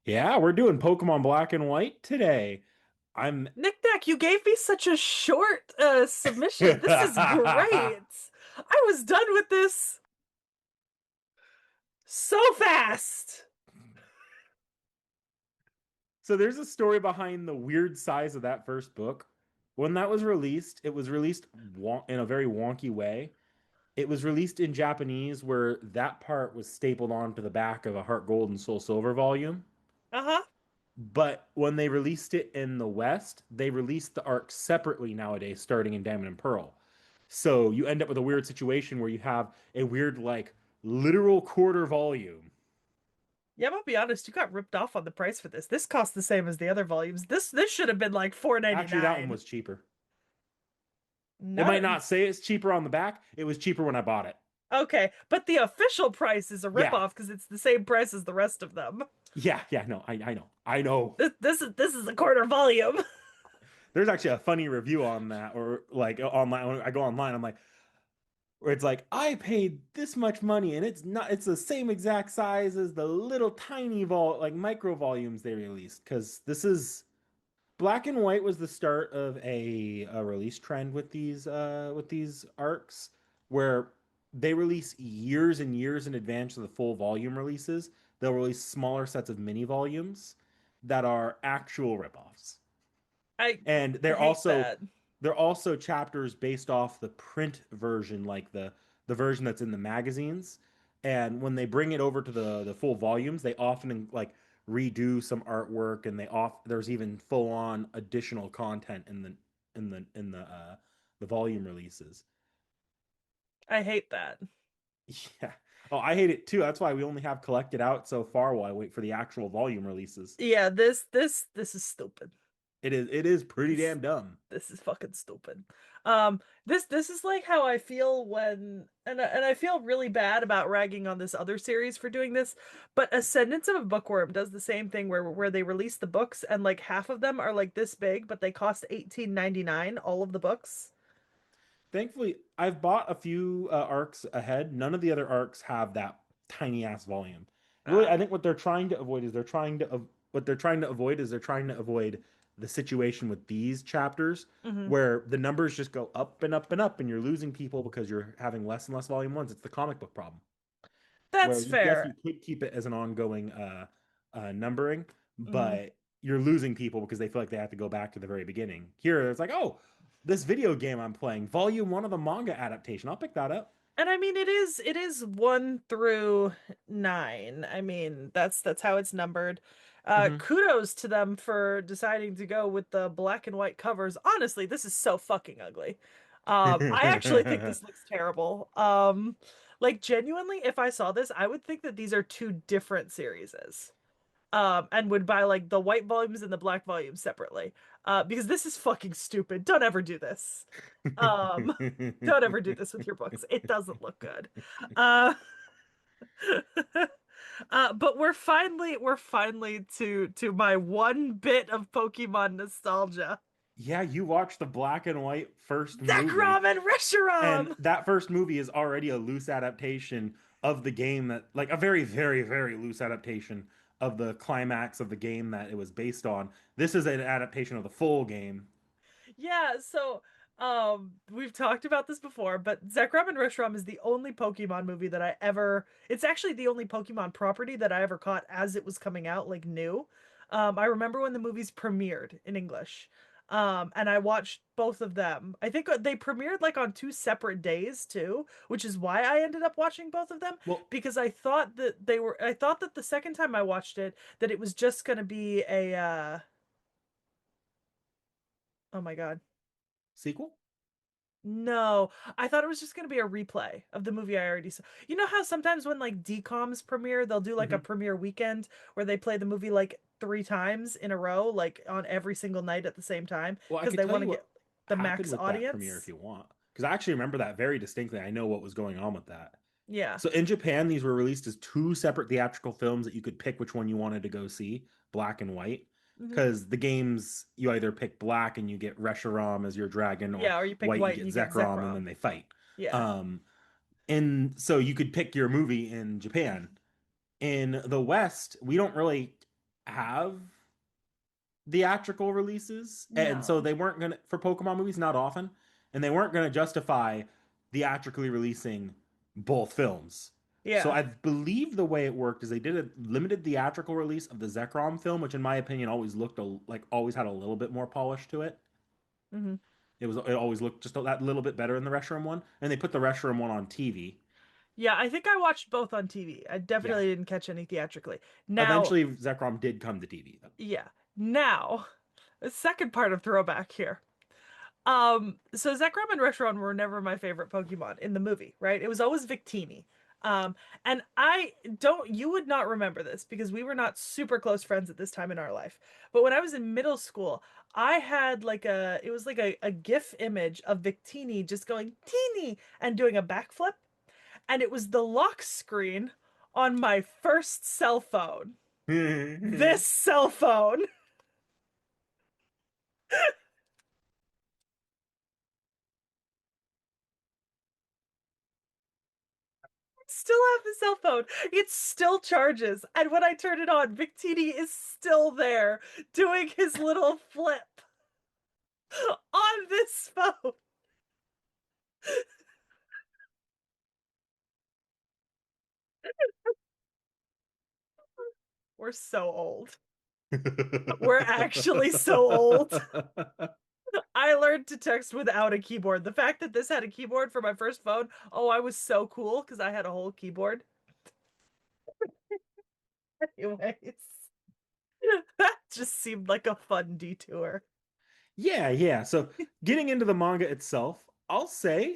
Yeah, we're doing Pokemon Black and White today. I'm Nick Nack, you gave me such a short submission. This is great. I was done with this so fast. So there's a story behind the weird size of that first book. When that was released, it was released in a very wonky way. It was released in Japanese where that part was stapled onto the back of a Heart Gold and Soul Silver volume. Uh-huh. But when they released it in the West, they released the arc separately nowadays, starting in Diamond and Pearl. So you end up with a weird situation where you have a weird, like, literal quarter volume. Yeah, I'm gonna be honest, you got ripped off on the price for this. This cost the same as the other volumes. This should have been like Actually, that one 4.99. was cheaper. It might Not not say it's cheaper on the back. It was cheaper when I bought it. okay, but the official price is a Yeah. ripoff because it's the same price as the rest of them. Yeah, no, I know. I know. This is a quarter volume. There's actually a funny review on that, or like online. When I go online, I'm like, where it's like, I paid this much money and it's the same exact size as the little tiny like micro volumes they released. Because this is Black and White was the start of a release trend with these arcs where they release years and years in advance of the full volume releases. They'll release smaller sets of mini volumes that are actual ripoffs. I And hate that. they're also chapters based off the print version, like the version that's in the magazines. And when they bring it over to the full volumes, they often like redo some artwork, and there's even full on additional content in the volume releases. I hate that. Yeah. Oh, I hate it too. That's why we only have collected out so far while I wait for the actual volume releases. Yeah, this is stupid. It is pretty This damn dumb. this is fucking stupid. This is like how I feel when and I feel really bad about ragging on this other series for doing this, but Ascendance of a Bookworm does the same thing where they release the books and like half of them are like this big, but they cost 18.99 all of the books. Thankfully, I've bought a few arcs ahead. None of the other arcs have that tiny ass volume. Really, Ah. I think what they're trying to avoid is they're trying to avoid the situation with these chapters Hmm. where the numbers just go up and up and up, and you're losing people because you're having less and less volume ones. It's the comic book problem where That's yes, you fair. could keep it as an ongoing numbering, Hmm. but you're losing people because they feel like they have to go back to the very beginning. Here, it's like, oh, this video game I'm playing, volume one of the manga adaptation. I'll pick that up. And I mean it is 1 through 9. I mean that's how it's numbered. Hmm. Kudos to them for deciding to go with the black and white covers. Honestly, this is so fucking ugly. I actually think this looks terrible. Like genuinely, if I saw this, I would think that these are two different series. And would buy like the white volumes and the black volumes separately. Because this is fucking stupid. Don't ever do this. Um, don't ever do this with your books. It doesn't look good. Uh, but we're finally to my one bit of Pokemon nostalgia. Yeah, you watched the black and white first movie, Zekrom and and Reshiram! that first movie is already a loose adaptation of the game that, like, a very, very, very loose adaptation of the climax of the game that it was based on. This is an adaptation of the full game. Yeah, so we've talked about this before, but Zekrom and Reshiram is the only Pokemon movie that I ever it's actually the only Pokemon property that I ever caught as it was coming out, like new. I remember when the movies premiered in English. And I watched both of them. I think they premiered like on two separate days too, which is why I ended up watching both of them Well, because I thought that the second time I watched it that it was just gonna be a oh my God. sequel? No, I thought it was just going to be a replay of the movie I already saw. You know how sometimes when like DComs premiere, they'll do like a Hmm. premiere weekend where they play the movie like 3 times in a row, like on every single night at the same time, Well, I because could they tell want you to get what the happened max with that premiere if audience. you want, because I actually remember that very distinctly. I know what was going on with that. Yeah. So in Japan, these were released as two separate theatrical films that you could pick which one you wanted to go see, black and white. Hmm. Because the games, you either pick black and you get Reshiram as your dragon, or Yeah, or you pick white, you white and get you get Zekrom, and Zekrom. then they fight. Yeah. Um, and so you could pick your movie in Japan. In the West, we don't really. have theatrical releases, and so No. they weren't gonna for Pokemon movies, not often, and they weren't gonna justify theatrically releasing both films. So Yeah. I believe the way it worked is they did a limited theatrical release of the Zekrom film, which in my opinion always looked like always had a little bit more polish to it. Hmm. It always looked just that little bit better than the Reshiram one, and they put the Reshiram one on TV. Yeah, I think I watched both on TV. I Yeah. definitely didn't catch any theatrically. Now, Eventually, Zekrom did come to TV though. yeah. Now, the second part of throwback here. So Zekrom and Reshiram were never my favorite Pokemon in the movie, right? It was always Victini. Um, and I don't, you would not remember this because we were not super close friends at this time in our life. But when I was in middle school, I had it was like a GIF image of Victini just going teeny and doing a backflip. And it was the lock screen on my first cell phone. This cell phone. Still have the cell phone. It still charges. And when I turn it on, Victini is still there doing his little flip on this phone. We're so old. We're actually so old. I learned to text without a keyboard. The fact that this had a keyboard for my first phone, oh, I was so cool because I had a whole keyboard. Anyways, that just seemed like a fun detour. Yeah, yeah. So getting into the manga itself, I'll say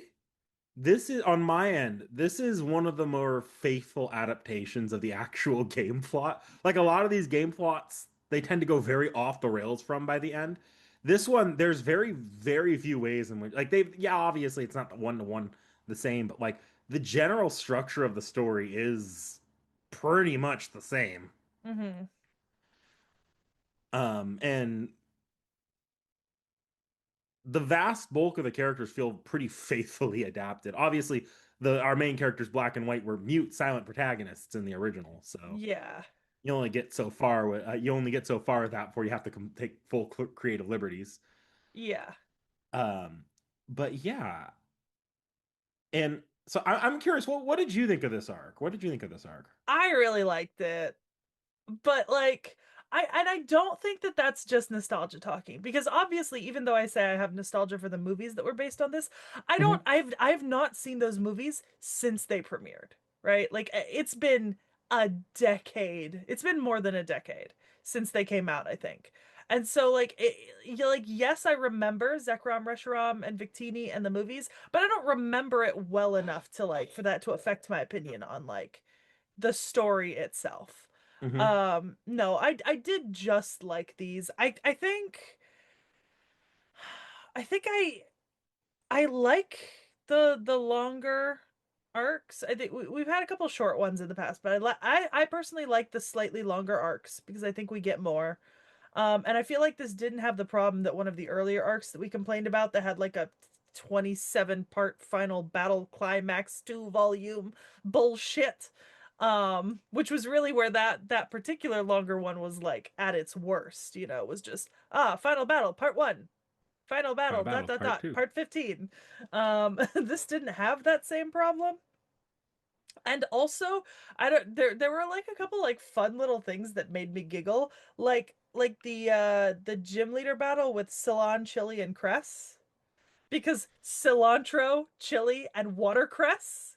this is on my end, this is one of the more faithful adaptations of the actual game plot. Like a lot of these game plots, they tend to go very off the rails from by the end. This one, there's very, very few ways in which, like, yeah, obviously it's not one to one the same, but like the general structure of the story is pretty much the same. Hmm. And the vast bulk of the characters feel pretty faithfully adapted. Obviously, the our main characters, Black and White, were mute, silent protagonists in the original, so Yeah, you only get so far. You only get so far with that before you have to take full creative liberties. yeah. Um, but yeah, and so I'm curious. What did you think of this arc? What did you think of this arc? I really liked it. But like I don't think that that's just nostalgia talking because obviously even though I say I have nostalgia for the movies that were based on this, Hmm. I've not seen those movies since they premiered, right? Like it's been a decade. It's been more than a decade since they came out, I think. And so like yes, I remember Zekrom, Reshiram, and Victini and the movies, but I don't remember it well enough to like for that to affect my opinion on like the story itself. Hmm. No, I did just like these. I think I like the longer arcs. I think we've had a couple short ones in the past, but I personally like the slightly longer arcs because I think we get more. And I feel like this didn't have the problem that one of the earlier arcs that we complained about that had like a 27 part final battle climax 2 volume bullshit. Which was really where that particular longer one was like at its worst, it was just final battle part 1, final Final battle dot battle dot part dot two. part 15. This didn't have that same problem. And also, I don't there were like a couple like fun little things that made me giggle, like the gym leader battle with Ceylon, chili, and cress. Because cilantro, chili, and watercress,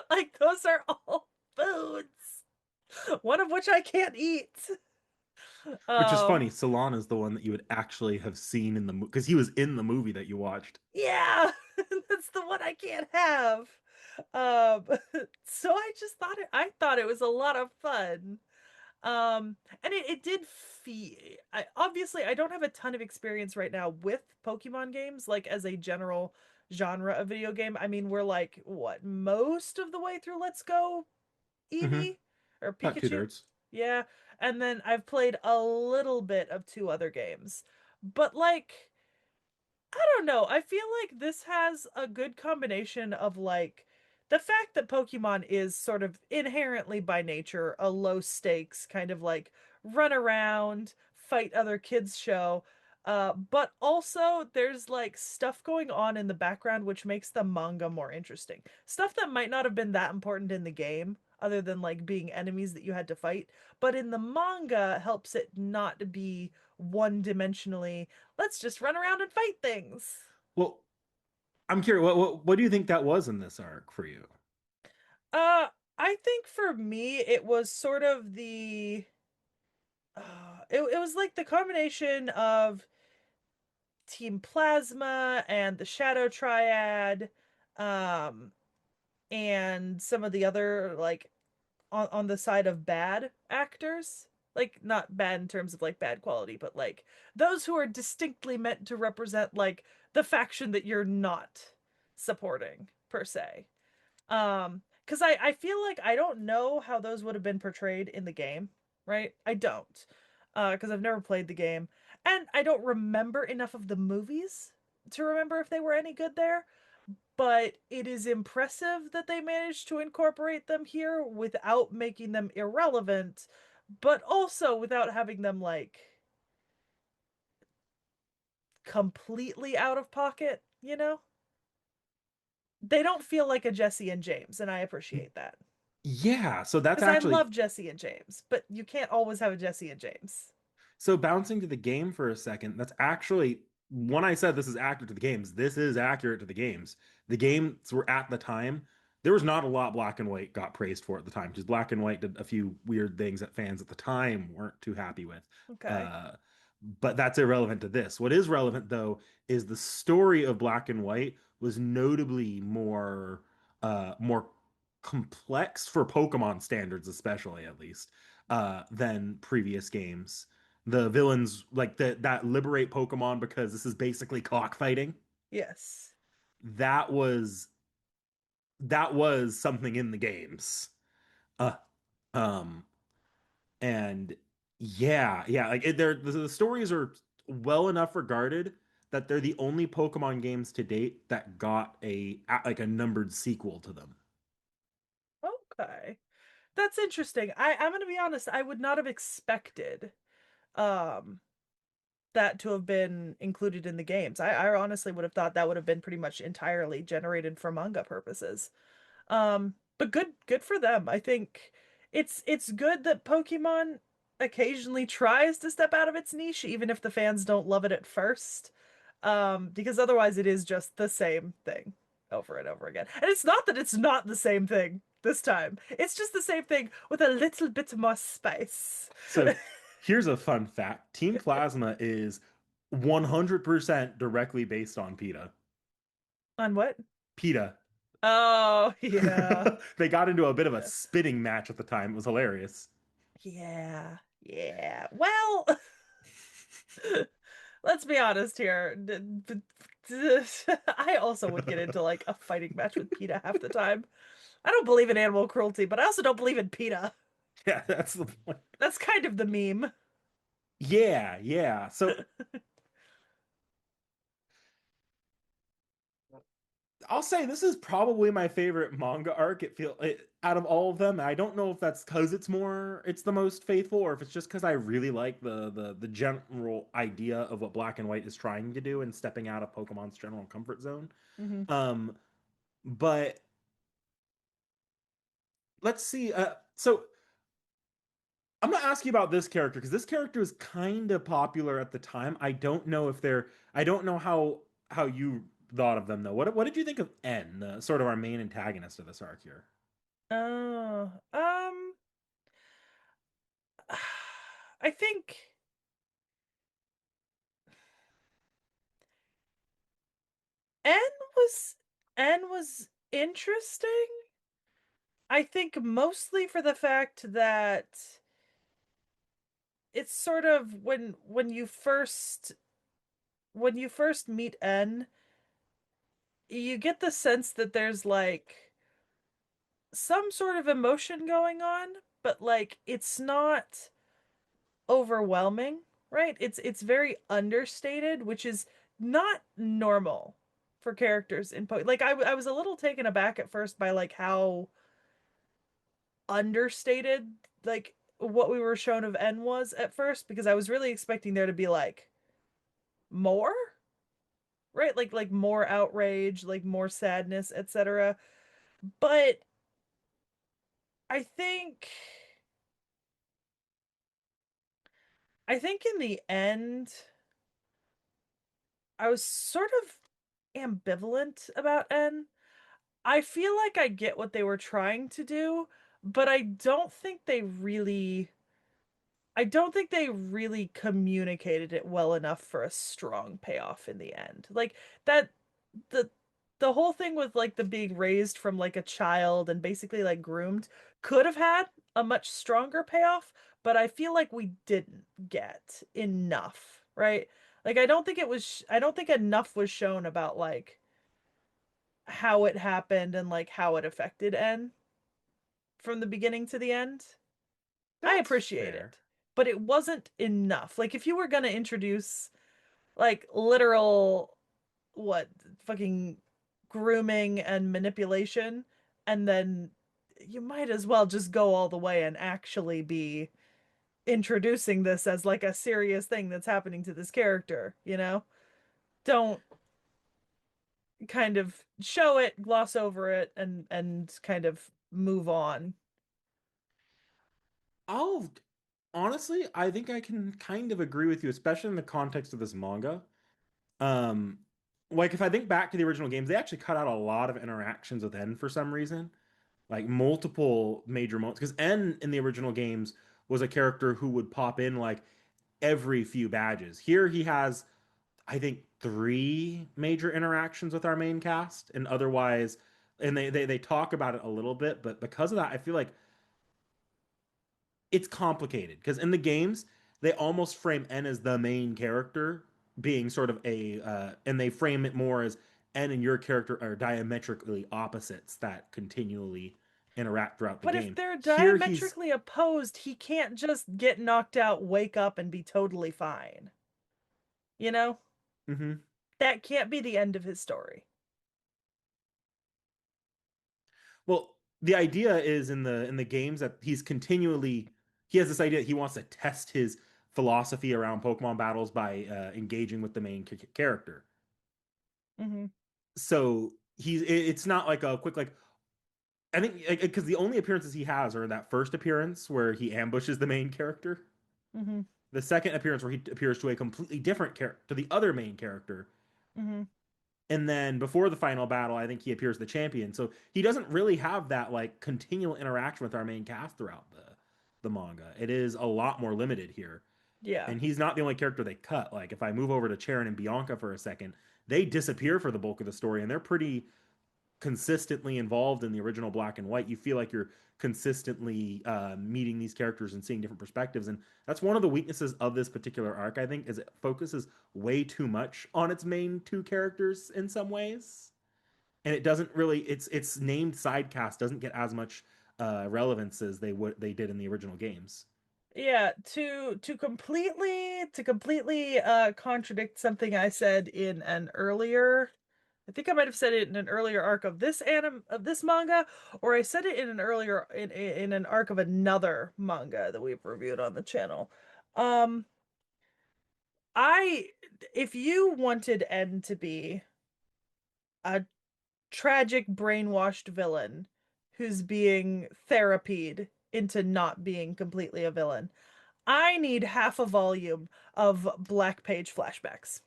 like those are all foods. One of which I can't eat. Which is Um, funny. Salon is the one that you would actually have seen in the movie because he was in the movie that you watched. yeah, that's the one I can't have. Um, so I thought it was a lot of fun. And it did feel obviously I don't have a ton of experience right now with Pokemon games, like as a general genre of video game. I mean, we're like what, most of the way through Let's Go Hmm. Eevee or About two Pikachu? thirds. Yeah. And then I've played a little bit of two other games. But like, I don't know. I feel like this has a good combination of like the fact that Pokemon is sort of inherently by nature a low stakes kind of like run around, fight other kids show. But also there's like stuff going on in the background which makes the manga more interesting. Stuff that might not have been that important in the game, other than like being enemies that you had to fight, but in the manga helps it not be one-dimensionally, let's just run around and fight things. Well, I'm curious, what do you think that was in this arc for you? Uh, I think for me, it was sort of it was like the combination of Team Plasma and the Shadow Triad, um, and some of the other like on the side of bad actors. Like not bad in terms of like bad quality, but like those who are distinctly meant to represent like the faction that you're not supporting per se. Because I feel like I don't know how those would have been portrayed in the game, right? I don't. Because I've never played the game. And I don't remember enough of the movies to remember if they were any good there. But it is impressive that they managed to incorporate them here without making them irrelevant, but also without having them like completely out of pocket, you know? They don't feel like a Jesse and James, and I appreciate that. Yeah, so that's Because I actually love Jesse and James, but you can't always have a Jesse and James. so bouncing to the game for a second, that's actually when I said this is accurate to the games, this is accurate to the games. The games were at the time, there was not a lot Black and White got praised for at the time, because Black and White did a few weird things that fans at the time weren't too happy with. Okay. Uh, but that's irrelevant to this. What is relevant though is the story of Black and White was notably more complex for Pokemon standards, especially at least, than previous games. The villains like that liberate Pokemon because this is basically cockfighting. Yes. That was that was something in the games. Uh, um, and yeah, like the stories are well enough regarded that they're the only Pokemon games to date that got like a numbered sequel to them. Okay. That's interesting. I'm gonna be honest, I would not have expected um that to have been included in the games. I honestly would have thought that would have been pretty much entirely generated for manga purposes. But good for them. I think it's good that Pokemon occasionally tries to step out of its niche, even if the fans don't love it at first. Because otherwise it is just the same thing over and over again. And it's not that it's not the same thing this time. It's just the same thing with a little bit more spice. So here's a fun fact. Team Plasma is 100% directly based on PETA. On what? PETA. Oh, yeah. They got into a bit of a Yeah. spitting match at the time. It was hilarious. Yeah. Yeah. Well, let's be honest here. I also would get into like a fighting match with PETA half the time. I don't believe in animal cruelty, but I also don't believe in PETA. Yeah, that's the point. That's kind of the meme. Yeah. So I'll say this is probably my favorite manga arc. Out of all of them. I don't know if that's because it's the most faithful, or if it's just because I really like the general idea of what Black and White is trying to do and stepping out of Pokemon's general comfort zone. Hmm. Um, but let's see. So I'm gonna ask you about this character because this character is kind of popular at the time. I don't know how you thought of them though. What did you think of N, the sort of our main antagonist of this arc here? Oh, I think N was N was interesting. I think mostly for the fact that it's sort of when you first meet N, you get the sense that there's like some sort of emotion going on, but like it's not overwhelming, right? It's very understated, which is not normal for characters in like I was a little taken aback at first by like how understated like what we were shown of N was at first because I was really expecting there to be like more, right? Like more outrage, like more sadness, etc. But I think I think in the end I was sort of ambivalent about N. I feel like I get what they were trying to do, but I don't think they really communicated it well enough for a strong payoff in the end. Like that the the whole thing with like the being raised from like a child and basically like groomed could have had a much stronger payoff, but I feel like we didn't get enough, right? Like I don't think enough was shown about like how it happened and like how it affected N from the beginning to the end. I That's appreciate fair. it, but it wasn't enough. Like if you were gonna introduce like literal what fucking grooming and manipulation, and then you might as well just go all the way and actually be introducing this as like a serious thing that's happening to this character, you know? Don't kind of show it, gloss over it, and kind of move on. I'll honestly, I think I can kind of agree with you, especially in the context of this manga. Um, like if I think back to the original games, they actually cut out a lot of interactions with N for some reason, like multiple major moments. Because N in the original games was a character who would pop in like every few badges. Here he has, I think, three major interactions with our main cast, and otherwise, and they talk about it a little bit, but because of that, I feel like it's complicated because in the games they almost frame N as the main character, being sort of and they frame it more as N and your character are diametrically opposites that continually interact throughout the But if game. they're Here he's, diametrically opposed, he can't just get knocked out, wake up, and be totally fine. You know? mhm. That can't be the end of his story. Well, the idea is in the games that he has this idea that he wants to test his philosophy around Pokemon battles by engaging with the main character. Mm-hmm. So it's not like a quick like I think because the only appearances he has are that first appearance where he ambushes the main character, Mm-hmm. the second appearance where he appears to a completely different character, to the other main character, Mm-hmm. and then before the final battle, I think he appears the champion. So he doesn't really have that like continual interaction with our main cast throughout the manga. It is a lot more limited here, Yeah. and he's not the only character they cut. Like if I move over to Charon and Bianca for a second, they disappear for the bulk of the story, and they're pretty consistently involved in the original Black and White. You feel like you're consistently meeting these characters and seeing different perspectives, and that's one of the weaknesses of this particular arc. I think is it focuses way too much on its main two characters in some ways, and it doesn't really its named side cast doesn't get as much relevance as they did in the original games. Yeah, to completely contradict something I said in an earlier I think I might have said it in an earlier arc of this manga, or I said it in an earlier in an arc of another manga that we've reviewed on the channel. Um, I if you wanted N to be a tragic brainwashed villain who's being therapied into not being completely a villain, I need half a volume of Black Page flashbacks.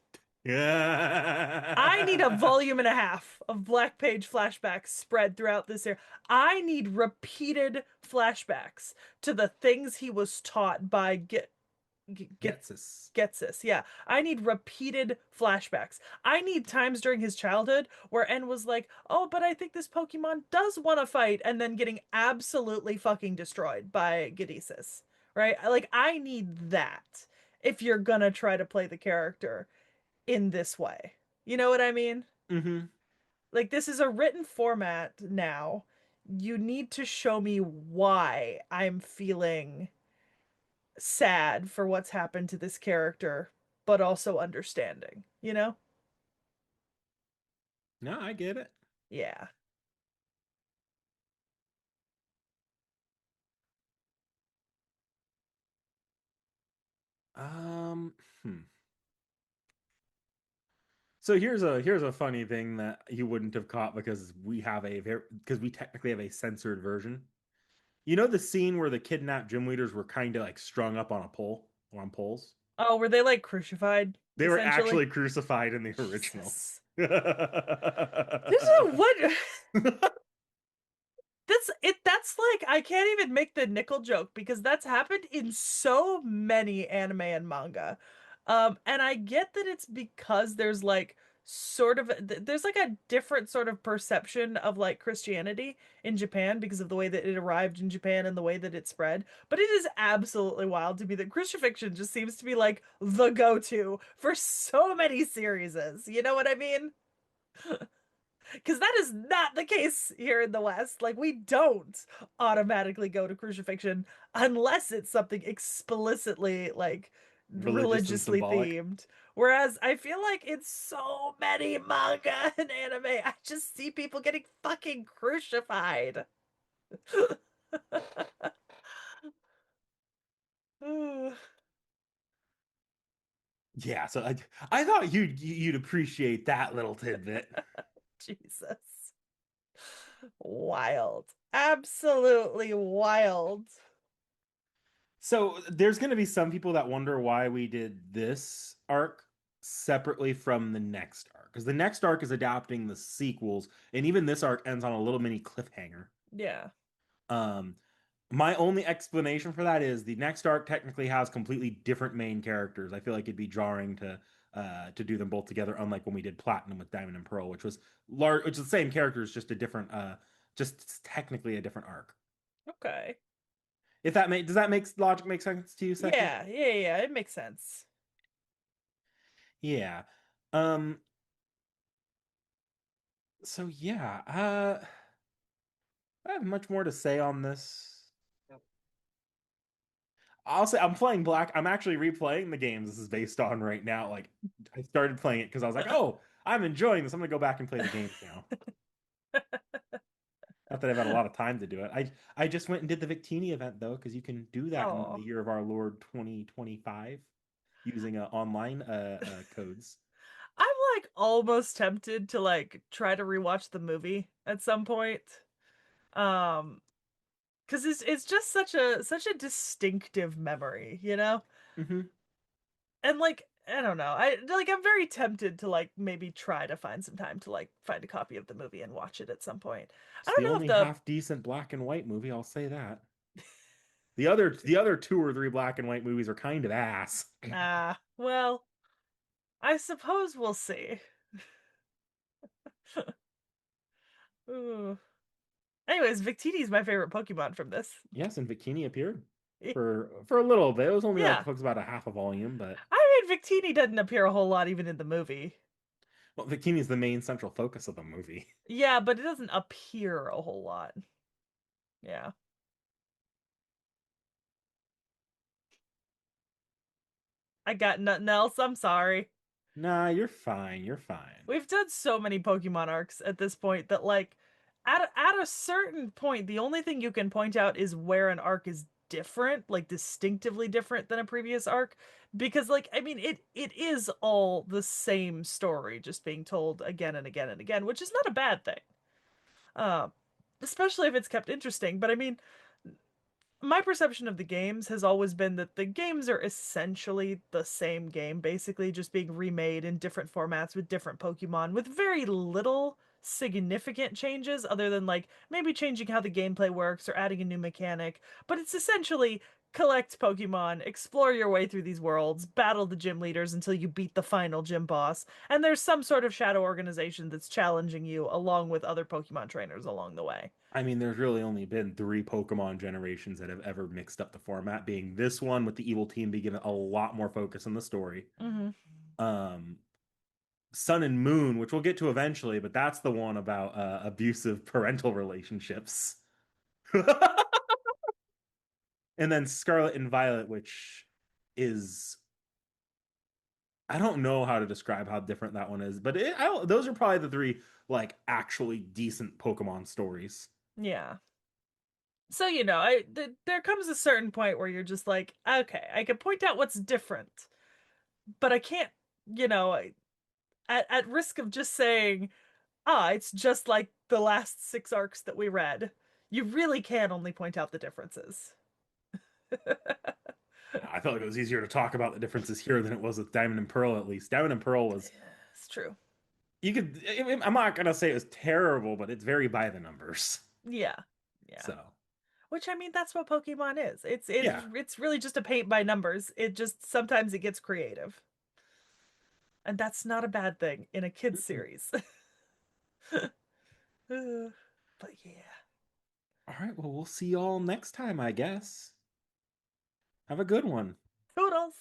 I need a Yeah. volume and a half of Black Page flashbacks spread throughout this area. I need repeated flashbacks to the things he was taught by get Gets us. Getsis. Yeah, I need repeated flashbacks. I need times during his childhood where N was like, "Oh, but I think this Pokemon does want to fight," and then getting absolutely fucking destroyed by Gidesis. Right? Like I need that if you're gonna try to play the character in this way. You know what I mean? Mm-hmm. Like this is a written format now. You need to show me why I'm feeling sad for what's happened to this character, but also understanding, you know? No, I get it. Yeah. Um, hmm. So here's a funny thing that you wouldn't have caught because we technically have a censored version. You know the scene where the kidnapped gym leaders were kind of like strung up on a pole or on poles? Oh, were they like crucified, They were essentially? actually crucified in the original. Jesus. This is what that's like I can't even make the nickel joke because that's happened in so many anime and manga. And I get that it's because there's like sort of there's like a different sort of perception of like Christianity in Japan because of the way that it arrived in Japan and the way that it spread. But it is absolutely wild to me that crucifixion just seems to be like the go-to for so many series. You know what I mean? Because that is not the case here in the West. Like, we don't automatically go to crucifixion unless it's something explicitly, like, Religious and religiously symbolic. themed. Whereas I feel like in so many manga and anime, I just see people getting fucking crucified. Yeah, so I thought you'd appreciate that little tidbit. Jesus. Wild. Absolutely wild. So there's going to be some people that wonder why we did this arc separately from the next arc, because the next arc is adapting the sequels, and even this arc ends on a little mini cliffhanger. Yeah. Um, my only explanation for that is the next arc technically has completely different main characters. I feel like it'd be jarring to do them both together, unlike when we did Platinum with Diamond and Pearl, which is the same characters, just a different just technically a different arc. Okay. If that make Does that make logic make sense to you, Seki? Yeah. It makes sense. Yeah. Um, so yeah, I have much more to say on this. I'll say I'm actually replaying the games this is based on right now. Like I started playing it because I was like, oh, I'm enjoying this. I'm gonna go back and play the games now. Not that I've had a lot of time to do it. I just went and did the Victini event though, because you can do that in the Oh, year of our Lord 2025 using online codes. I'm like almost tempted to like try to rewatch the movie at some point. Um, because it's just such a distinctive memory, you know? Hmm. And like I don't know. I'm very tempted to like maybe try to find some time to like find a copy of the movie and watch it at some point. I It's don't the know if only the half decent black and white movie, I'll say that. The other two or three black and white movies are kind of ass. well, I suppose we'll see. Ooh. Anyways, Victini is my favorite Pokemon from this. Yes, and Victini appeared for a little bit. It was only like Yeah. folks about a half a volume, but I mean, Victini doesn't appear a whole lot even in the movie. well, Victini is the main central focus of the movie. Yeah, but it doesn't appear a whole lot. Yeah. I got nothing else. I'm sorry. Nah, you're fine. You're fine. We've done so many Pokemon arcs at this point that like at a certain point, the only thing you can point out is where an arc is different, like distinctively different than a previous arc. Because like I mean it is all the same story just being told again and again and again, which is not a bad thing. Uh, especially if it's kept interesting. But I mean, my perception of the games has always been that the games are essentially the same game, basically just being remade in different formats with different Pokemon, with very little significant changes other than like maybe changing how the gameplay works or adding a new mechanic. But it's essentially collect Pokemon, explore your way through these worlds, battle the gym leaders until you beat the final gym boss, and there's some sort of shadow organization that's challenging you along with other Pokemon trainers along the way. I mean, there's really only been three Pokemon generations that have ever mixed up the format, being this one with the evil team being a lot more focus on the story. Hmm. Um, Sun and Moon, which we'll get to eventually, but that's the one about abusive parental relationships. And then Scarlet and Violet, which is I don't know how to describe how different that one is, but those are probably the three like actually decent Pokemon stories. Yeah. So, there comes a certain point where you're just like, okay, I can point out what's different, but I can't, you know, at risk of just saying, it's just like the last six arcs that we read. You really can only point out the differences. I felt like it was easier to talk about the differences here than it was with Diamond and Pearl, at least. Diamond and Pearl was, It's true. you could, I'm not going to say it was terrible, but it's very by the numbers. Yeah. Yeah. So, Which I mean, that's what Pokemon is. It's yeah. it's really just a paint by numbers. It just sometimes it gets creative, and that's not a bad thing in a kids series. But yeah, All right. Well, we'll see y'all next time, I guess. Have a good one. toodles.